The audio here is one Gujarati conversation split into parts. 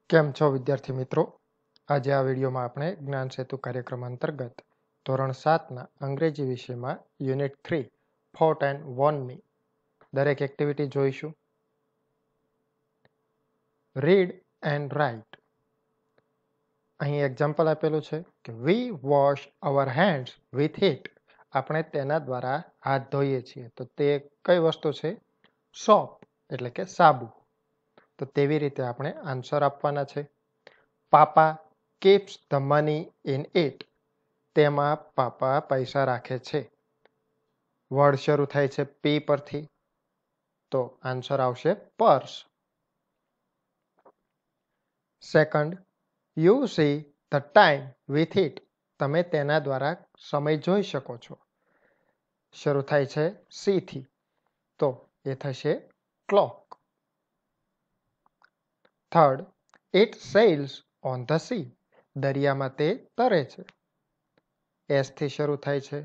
કેમ છો વિદ્યાર્થી મિત્રો? આજે આ વિડીયોમાં આપણે જ્ઞાન સેતુ કાર્યક્રમ અંતર્ગત ધોરણ 7ના અંગ્રેજી વિષયમાં યુનિટ 3 ફોર્ટ એન્ડ વોનની દરેક એક્ટિવિટી જોઈશું. Read and write. અહીં એક્ઝામ્પલ આપેલું છે કે we wash our hands with it. આપણે તેના દ્વારા હાથ ધોઈએ છીએ. તો તે કઈ વસ્તુ છે? સોપ એટલે કે સાબુ. તો તેવી રીતે આપણે આન્સર આપવાના છે. પાપા keeps the money in it. તેમાં પાપા પૈસા રાખે છે. વર્ડ શરૂ થાય છે પી પરથી, તો આન્સર આવશે purse. Second, you see the time with it. તમે તેના દ્વારા સમય જોઈ શકો છો. શરૂ થાય છે સી થી, તો એ થશે clock. Third, it sells on the sea. દરિયામાં તે તરે છે. એસ થી શરૂ થાય છે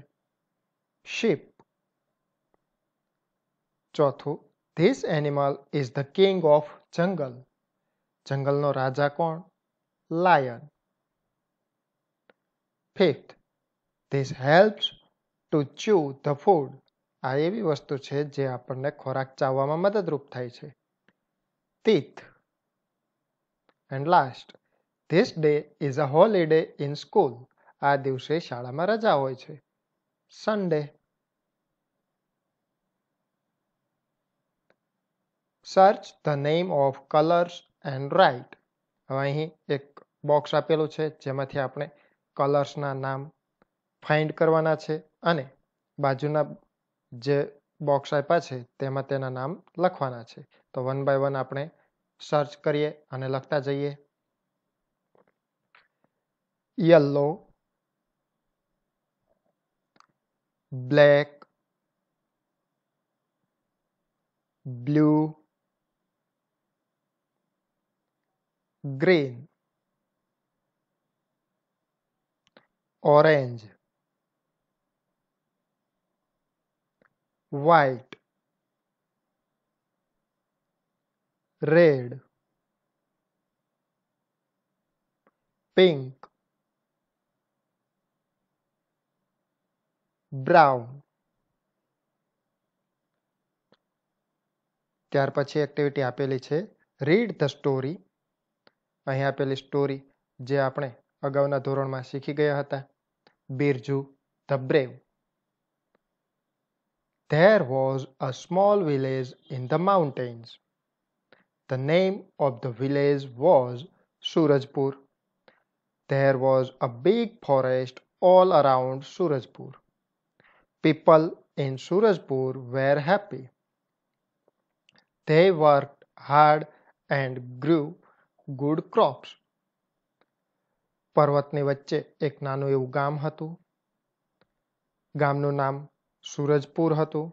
શિપ. ચોથું, this animal is the king of જંગલ. જંગલનો રાજા કોણ? Lion. Fifth, this helps to chew the food. આ એવી વસ્તુ છે જે આપણને ખોરાક ચાવવામાં મદદરૂપ થાય છે. Teeth. And last, this day is a Holiday Inn school. આ દિવસે શાળામાં રજા હોય છે. Sunday. Search the name of colours and write. હવે અહીં એક બોક્સ આપેલું છે જેમાંથી આપણે કલર્સના નામ ફાઇન્ડ કરવાના છે અને બાજુના જે બોક્સ આપ્યા છે તેમાં તેના નામ લખવાના છે. તો વન બાય વન આપણે સર્ચ કરીએ અને લખતા જઈએ. Yellow, black, blue, green, orange, white, red, pink, brown. ત્યાર પછી એક્ટિવિટી આપેલી છે રીડ ધ સ્ટોરી. અહીં આપેલી સ્ટોરી જે આપણે અગાઉના ધોરણમાં શીખી ગયા હતા. Birju the brave. There was a small village in the mountains. The name of the village was Surajpur. There was a big forest all around Surajpur. People in Surajpur were happy. They worked hard and grew good crops. પર્વતની વચ્ચે એક નાનું એવું ગામ હતું. ગામનું નામ સુરજપુર હતું.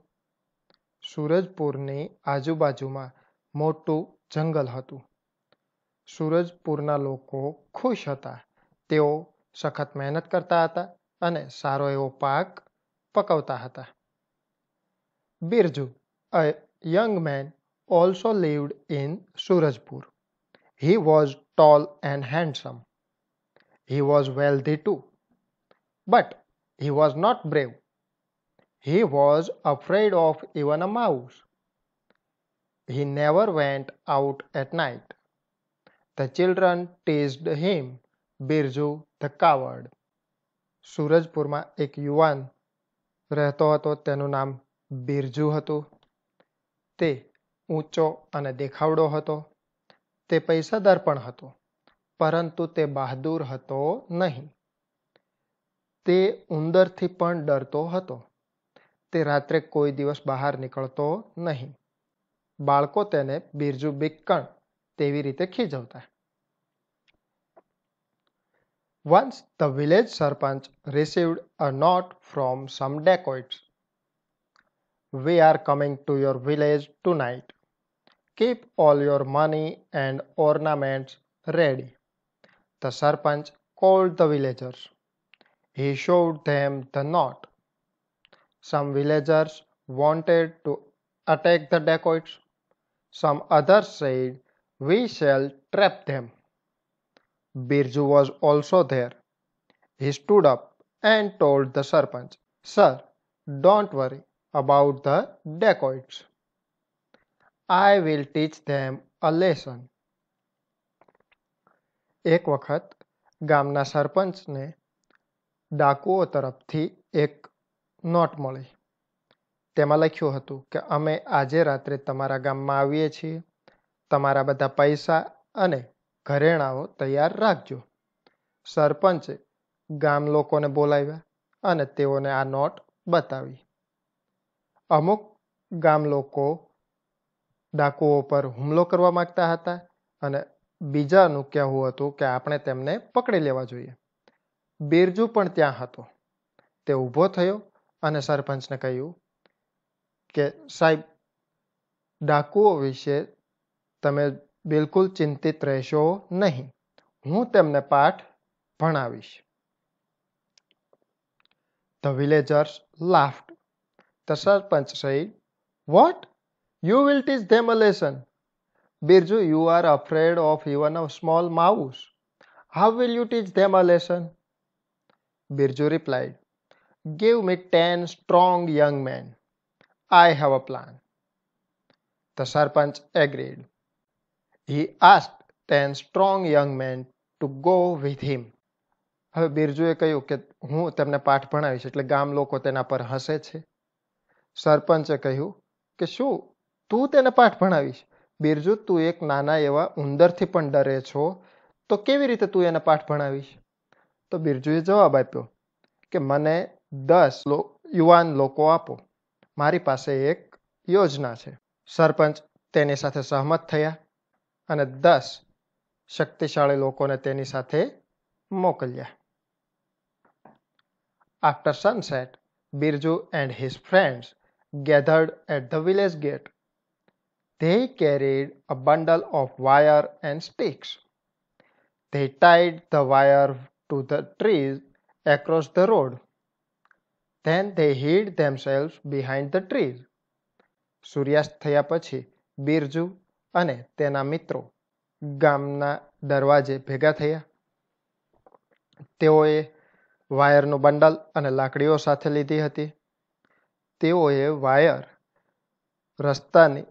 સુરજપુરની આજુબાજુમાં મોટું જંગલ હતું. સુરજપુરના લોકો ખુશ હતા. તેઓ સખત મહેનત કરતા હતા અને સારો એવો પાક પકવતા હતા. Birju, a young man, also lived in Surajpur. He was tall and handsome. He was wealthy too. But he was not brave. He was afraid of even a mouse. He never went out at night. The children teased him, Birju the coward. સુરજપુરમાં એક યુવાન રહેતો હતો. તેનું નામ બિરજુ હતું. તે ઊંચો અને દેખાવડો હતો. તે પૈસાદાર પણ હતો, પરંતુ તે બહાદુર હતો નહીં. તે ઉંદરથી પણ ડરતો હતો. તે રાત્રે કોઈ દિવસ બહાર નીકળતો નહીં. બાળકો તેને બિરજુ બિક્કણ તેવી રીતે ખીજવતા. Once the village sarpanch received a note from some dacoits. We are coming to your village tonight. Keep all your money and ornaments ready. The sarpanch called the villagers. He showed them the note. Some villagers wanted to attack the dacoits. Some others said, we shall trap them. Birju was also there. He stood up and told the Sarpanch, "Sir, don't worry about the dacoits. I will teach them a lesson." એક વખત ગામના સરપંચને ડાકુઓ તરફથી એક નોટ મળી. તેમાં લખ્યું હતું કે અમે આજે રાત્રે તમારા ગામમાં આવીએ છીએ. તમારા બધા પૈસા અને ઘરેણાઓ તૈયાર રાખજો. સરપંચે ગામ લોકોને બોલાવ્યા અને તેઓને આ નોટ બતાવી. અમુક ગામ લોકો ડાકુઓ પર હુમલો કરવા માંગતા હતા અને બીજાનું કહેવું હતું કે આપણે તેમને પકડી લેવા જોઈએ. બિરજુ પણ ત્યાં હતો. તે ઊભો થયો અને સરપંચને કહ્યું કે સાહેબ, ડાકુઓ વિશે તમે બિલકુલ ચિંતિત રહેશો નહીં. હું તેમને પાઠ ભણાવીશ. The villagers laughed. The Sarpanch said, "What? You will teach them a lesson? Birju, you are afraid of even a small mouse. How will you teach them a lesson?" Birju replied, "Give me 10 strong young men. I have a plan." The Sarpanch agreed. He asked 10 strong young men to go with him. હવે બિરજુએ કહ્યું કે હું તેમને પાઠ ભણાવીશ, એટલે ગામ લોકો તેના પર હસે છે. સરપંચે કહ્યું કે શું તું તેને પાઠ ભણાવીશ? બિરજુ, તું એક નાના એવા ઉંદરથી પણ ડરે છો, તો કેવી રીતે તું એને પાઠ ભણાવીશ? તો બિરજુએ જવાબ આપ્યો કે મને 10 યુવાન લોકો આપો. મારી પાસે એક યોજના છે. સરપંચ તેની સાથે સહમત થયા અને 10 શક્તિશાળી લોકોને તેની સાથે મોકલ્યા. After sunset, Birju and his friends gathered at the village gate. They carried a bundle of wire and sticks. They tied the wire to the trees across the road. Then they hid themselves behind the trees. સૂર્યાસ્ત થયા પછી બિરજુ અને તેના મિત્રો ગામના દરવાજે ભેગા થયા. તેઓએ વાયરનું બંડલ અને લાકડીઓ સાથે લીધી હતી. તેઓએ વાયર રસ્તાની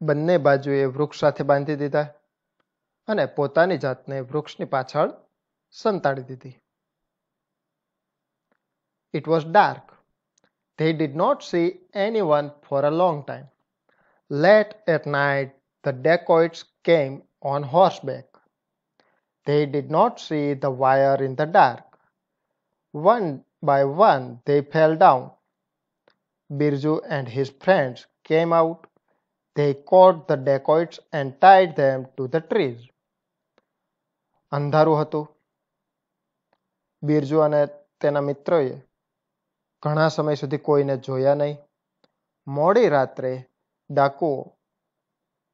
બંને બાજુએ વૃક્ષ સાથે બાંધી દીધા અને પોતાની જાતને વૃક્ષની પાછળ સંતાડી દીધી. It was dark. They did not see anyone for a long time. Late at night, the dacoits came on horseback. They did not see the wire in the dark. One by one, they fell down. Birju and his friends came out. They caught the dacoits and tied them to the trees. અંધારું હતું. બિરજુ અને તેના મિત્રોએ ઘણા સમય સુધી કોઈને જોયા નહીં. મોડી રાત્રે ડાકુઓ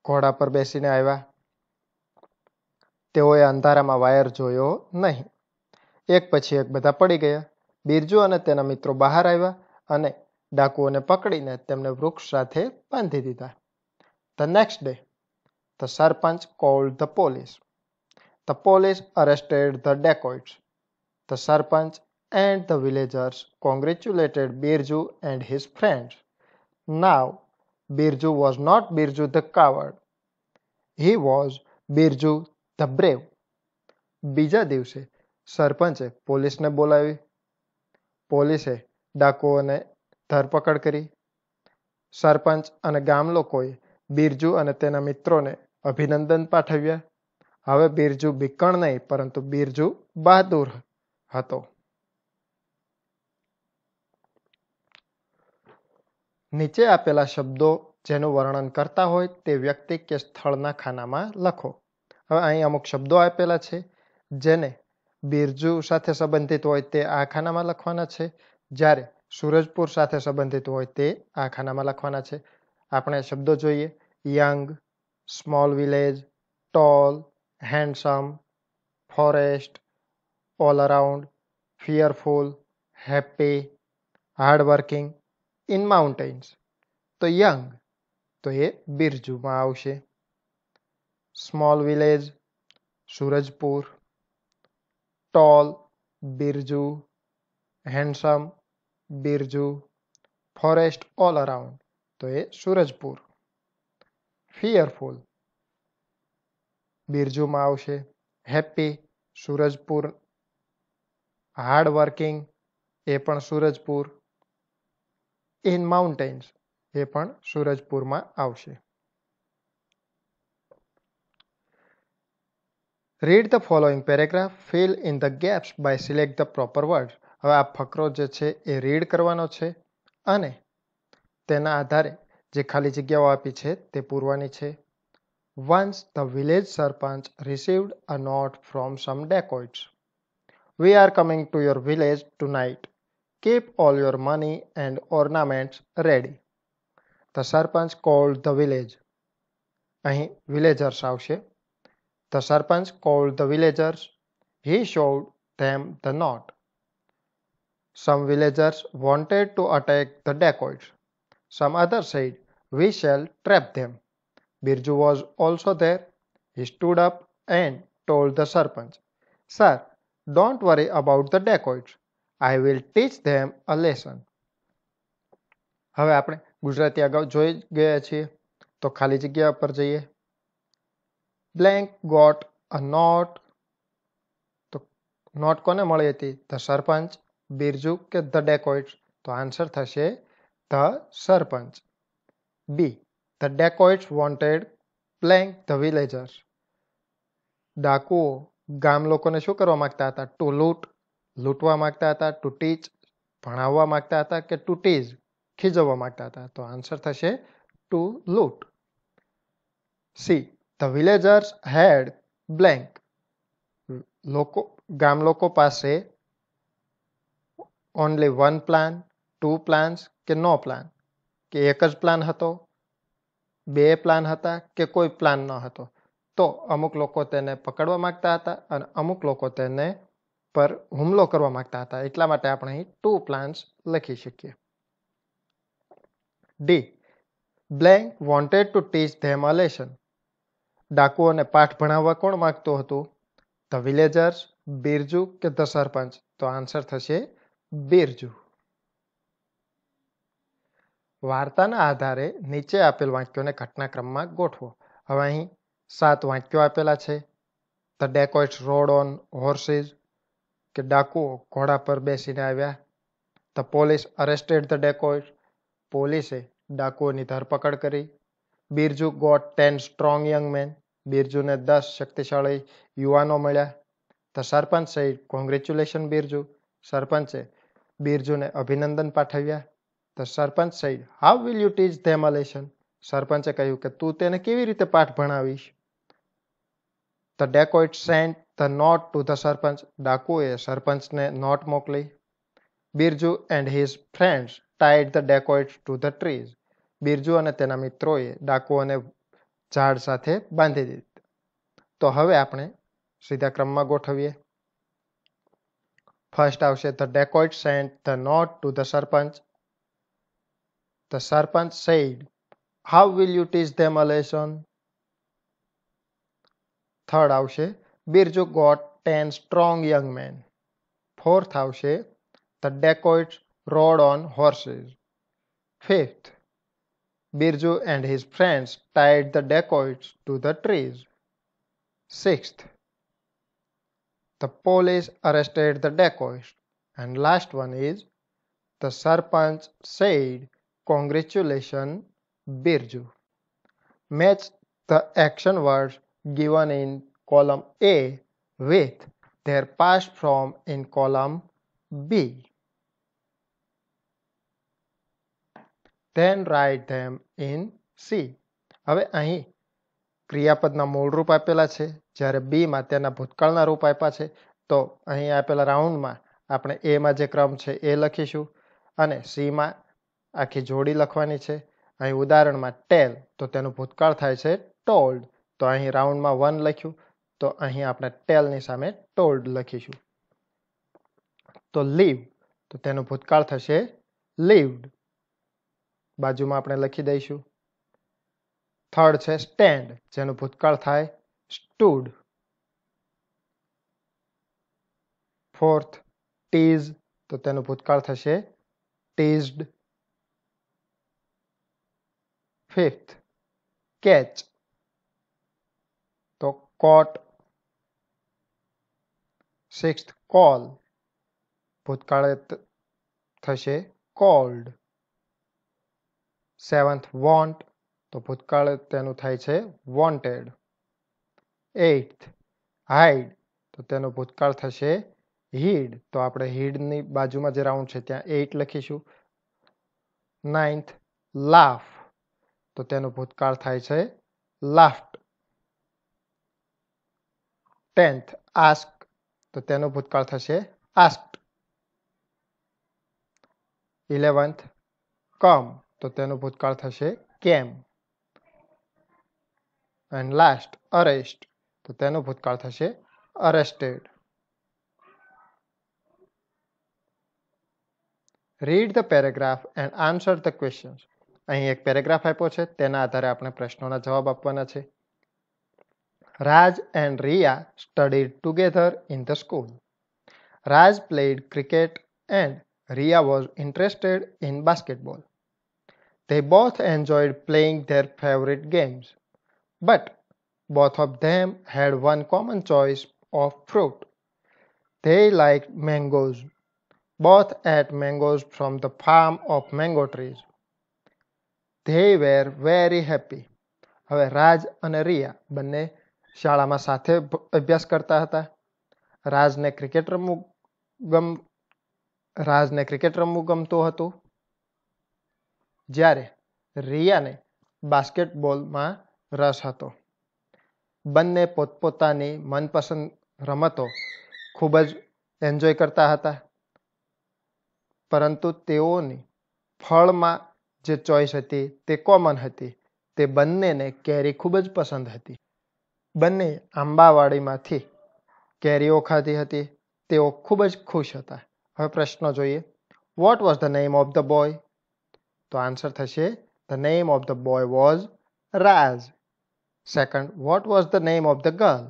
ઘોડા પર બેસીને આવ્યા. તેઓએ અંધારામાં વાયર જોયો નહીં. એક પછી એક બધા પડી ગયા. બિરજુ અને તેના મિત્રો બહાર આવ્યા અને ડાકુઓને પકડીને તેમને વૃક્ષ સાથે બાંધી દીધા. The next day, the Sarpanch called the police. The police arrested the dacoits. The Sarpanch and the villagers congratulated Birju and his friends. Now, Birju was not Birju the coward. He was Birju the brave. બીજા દિવસે સરપંચે પોલીસને બોલાવી. પોલીસે ડાકુઓને ધરપકડ કરી. સરપંચ અને ગામ લોકોએ બિરજુ અને તેના મિત્રોને અભિનંદન પાઠવ્યા. હવે બિરજુ બીકણ નહીં, પરંતુ બિરજુ બહાદુર હતો. નીચે આપેલા શબ્દો જેનું વર્ણન કરતા હોય તે વ્યક્તિ કે સ્થળના ખાનામાં લખો. હવે અહીં અમુક શબ્દો આપેલા છે જેને બિરજુ સાથે સંબંધિત હોય તે આ ખાનામાં લખવાના છે, જ્યારે સૂરજપુર સાથે સંબંધિત હોય તે આ ખાનામાં લખવાના છે. આપણે શબ્દો જોઈએ. Young, small village, tall, handsome, forest, all around, fearful, happy, hardworking, in mountains. તો યંગ તો એ બિરજુમાં આવશે. Small village, Surajpur. Tall Birju, handsome Birju, forest all around તો એ સૂરજપુર. ફિયરફુલ બિરજુમાં આવશે. હેપી સૂરજપુર. હાર્ડ વર્કિંગ એ પણ સૂરજપુર. ઇન માઉન્ટેન્સ એ પણ સૂરજપુરમાં આવશે. Read the following paragraph, fill in the gaps by select the proper word. હવે આ ફકરો જે છે એ રીડ કરવાનો છે અને તેના આધારે જે ખાલી જગ્યાઓ આપી છે તે પૂરવાની છે. Once the village sarpanch received a note from some dacoits. We are coming to your village tonight. Keep all your money and ornaments ready. The sarpanch called the village. અહીં villagers આવશે. The sarpanch called the villagers. He showed them the note. Some villagers wanted to attack the dacoits. Some others said, we shall trap them. Birju was also there. He stood up and told the sarpanch, Sir, don't worry about the dacoits. I will teach them a lesson. હવે આપણે ગુજરાતી અગાઉ જોઈ ગયા છીએ તો ખાલી જગ્યા પર જઈએ. Blank got a note. તો નોટ કોને મળી હતી? ધ સરપંચ, બિરજુ કે ધ dacoits? તો આન્સર થશે the sarpanch. B The dacoits wanted blank the villagers. ડાકુઓ ગામ લોકોને શું કરવા માંગતા હતા? ટુ લૂંટ, લૂંટવા માંગતા હતા. ટુ ટીચ, ભણાવવા માંગતા હતા. કે ટુ ટીઝ, ખીજવવા માંગતા હતા. તો આન્સર થશે ટુ લૂંટ. C The villagers had blank. ગામ લોકો પાસે only one plan, two plans કે no plan, કે એક જ પ્લાન હતો, બે પ્લાન હતા કે કોઈ પ્લાન ન હતો. તો અમુક લોકો તેને પકડવા માંગતા હતા અને અમુક લોકો તેને પર હુમલો કરવા માંગતા હતા. એટલા માટે આપણે અહીં ટુ પ્લાન્સ લખી શકીએ. The blank wanted to teach them a lesson. ડાકુઓને પાઠ ભણાવવા કોણ માંગતું હતું? ધ વિલેજર્સ, બિરજુ કે ધ સરપંચ? તો આન્સર થશે બિરજુ. વાર્તાના આધારે નીચે આપેલ વાક્યોને ઘટનાક્રમમાં ગોઠવો. હવે અહીં 7 વાક્યો આપેલા છે. The dacoits rode on horses, કે ડાકુઓ ઘોડા પર બેસીને આવ્યા. The police arrested the dacoits, પોલીસે ડાકુઓની ધરપકડ કરી. Birju got 10 strong young men, બિરજુને 10 શક્તિશાળી યુવાનો મળ્યા. The sarpanch said congratulation Birju, સરપંચે બિરજુને અભિનંદન પાઠવ્યા. The sarpanch said how will you teach them a lesson, સરપંચે કહ્યું કે તું તેને કેવી રીતે પાઠ ભણાવીશ. The dacoits sent the note to the sarpanch, ડાકુએ સરપંચને નોટ મોકલી. Birju and his friends tied the dacoits to the trees, Birju અને તેના મિત્રોએ ડાકુઓને ઝાડ સાથે બાંધી દીધા. તો હવે આપણે સીધા ક્રમમાં ગોઠવીએ. ફર્સ્ટ આવશે the dacoits sent the note to the sarpanch. The sarpanch said, how will you teach them a lesson? Third આવશે Birju got 10 strong young men. Fourth આવશે the dacoits rode on horses. Fifth, Birju and his friends tied the dacoits to the trees. Sixth, the police arrested the dacoits. And last one is, the Sarpanch said, congratulations, Birju. Match the action words given in column A with their past form in column B. Then write them in C. હવે અહીં ક્રિયાપદના મૂળ રૂપ આપેલા છે, જ્યારે બીમાં તેના ભૂતકાળના રૂપ આપ્યા છે. તો અહીં આપેલા રાઉન્ડમાં આપણે એમાં જે ક્રમ છે એ લખીશું અને સીમાં આખી જોડી લખવાની છે. અહીં ઉદાહરણમાં ટેલ, તો તેનું ભૂતકાળ થાય છે ટોલ્ડ. તો અહીં રાઉન્ડમાં 1 લખ્યું, તો અહીં આપણે ટેલની સામે ટોલ્ડ લખીશું. તો લીવ, તો તેનું ભૂતકાળ થશે લીવ્ડ, બાજુમાં આપણે લખી દઈશું. થર્ડ છે સ્ટેન્ડ, જેનું ભૂતકાળ થાય સ્ટૂડ. ફોર્થ ટીઝ તો તેનો ભૂતકાળ થશે ટીઝડ. ફિફ્થ કેચ તો કોટ. સિક્સ્થ કોલ ભૂતકાળ થશે કોલ્ડ. સેવન્થ વોન્ટ તો ભૂતકાળ તેનું થાય છે વોન્ટેડ. એઇથ હાઈડ તો તેનો ભૂતકાળ થશે હીડ તો આપણે હીડની બાજુમાં જે રાઉન્ડ છે ત્યાં 8 લખીશું. નાઇન્થ લાફ તો તેનો ભૂતકાળ થાય છે લાફ્ટ. 10th આસ્ક તો તેનો ભૂતકાળ થશે આસ્ક્ડ. 11th કમ તો તેનો ભૂતકાળ થશે કેમ. એન્ડ લાસ્ટ અરેસ્ટ તો તેનો ભૂતકાળ થશે arrested. Read the paragraph and answer the questions. અહીં એક પેરેગ્રાફ આપ્યો છે તેના આધારે આપણે પ્રશ્નોના જવાબ આપવાના છે. Raj and Riya studied together in the school. Raj played cricket and Riya was interested in basketball. They both enjoyed playing their favorite games, but both of them had one common choice of fruit. They liked mangoes. Both ate mangoes from the farm of mango trees. They were very happy. હવે રાજ અને રિયા બંને શાળામાં સાથે અભ્યાસ કરતા હતા. રાજને ક્રિકેટ રમવું ગમતું હતું જ્યારે રિયાને બાસ્કેટબોલમાં રસ હતો. બંને પોતપોતાની મનપસંદ રમતો ખૂબ જ એન્જોય કરતા હતા પરંતુ તેઓની ફળમાં જે ચોઈસ હતી તે કોમન હતી. તે બંનેને કેરી ખૂબ જ પસંદ હતી. બંને આંબાવાડીમાંથી કેરીઓ ખાધી હતી. તેઓ ખૂબ જ ખુશ હતા. હવે પ્રશ્નો જોઈએ. What was the name of the boy? તો આન્સર થશે the name of the boy was Raj. Second, what was the name of the girl?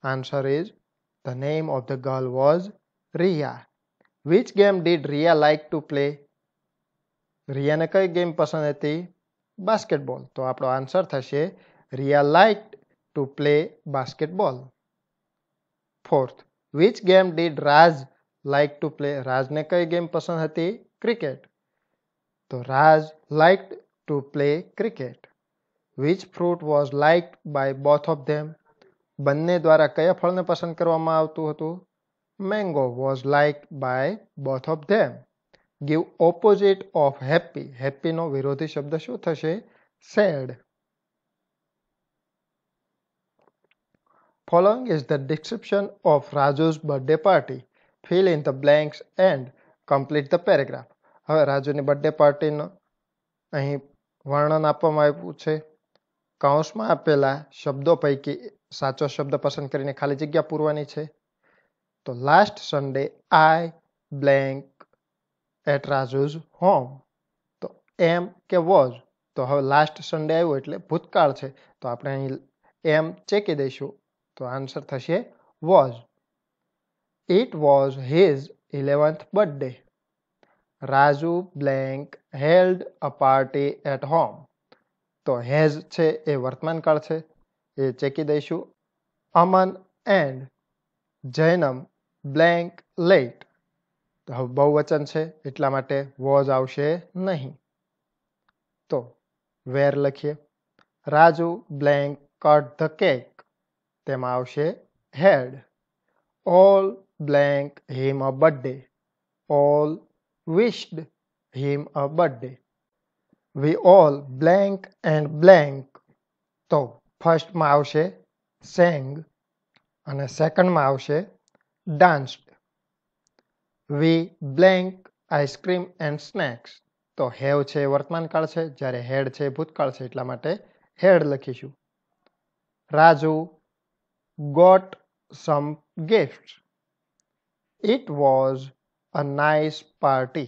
Answer is the name of the girl was Riya. Which game did Riya like to play? રિયાને કઈ ગેમ પસંદ હતી? બાસ્કેટબોલ. તો આપણો આન્સર થશે Riya liked to play basketball. Fourth, which game did Raj like to play? રાજને કઈ ગેમ પસંદ હતી? ક્રિકેટ. તો Raj liked to play cricket. Which fruit was liked by both of them? બંને દ્વારા કયા ફળને પસંદ કરવામાં આવતું હતું? Mango was liked by both of them. Give opposite of happy. હેપીનો વિરોધી શબ્દ શું થશે? Sad. Following is the description of Raju's birthday party. Fill in the blanks and complete the paragraph. હવે રાજુની બર્થડે પાર્ટીનો અહીં વર્ણન આપવામાં આવ્યું છે. કૌંસમાં આપેલા શબ્દો પૈકી સાચો શબ્દ પસંદ કરીને ખાલી જગ્યા પૂરવાની છે. તો last Sunday I blank at Raju's home. તો એમ કે વોઝ. તો હવે લાસ્ટ સન્ડે આવ્યું એટલે ભૂતકાળ છે તો આપણે અહીં એમ ચેકી દઈશું તો આન્સર થશે was. It was his 11th birthday. Raju blank held a party at home. તો હેઝ છે એ વર્તમાનકાળ છે એ ચેકી દઈશું. Aman and Jainam blank late. તો હવે બહુવચન છે એટલા માટે વોઝ આવશે નહીં. તો વેર લખીએ. Raju blank cut the cake. તેમાં આવશે had. All blank him a birthday. All wished him a birthday. We all blank and blank. તો ફર્સ્ટમાં આવશે સેંગ અને સેકન્ડમાં આવશે danced. We blank ice cream and snacks. તો હેવ છે એ વર્તમાનકાળ છે જ્યારે હેડ છે એ ભૂતકાળ છે એટલા માટે હેડ લખીશું. Raju got some gifts. It was a nice party.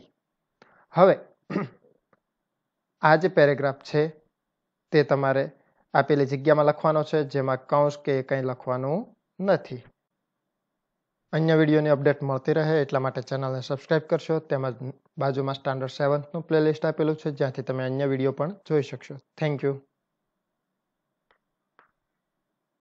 હવે આ જે પેરેગ્રાફ છે તે તમારે આપેલી જગ્યામાં લખવાનો છે જેમાં કૌંસ કે કંઈ લખવાનું નથી. અન્ય વિડીયોની અપડેટ મળતી રહે એટલા માટે ચેનલને સબસ્ક્રાઇબ કરશો. તેમજ બાજુમાં સ્ટાન્ડર્ડ 7નું પ્લેલિસ્ટ આપેલું છે જ્યાંથી તમે અન્ય વિડીયો પણ જોઈ શકશો. Thank you.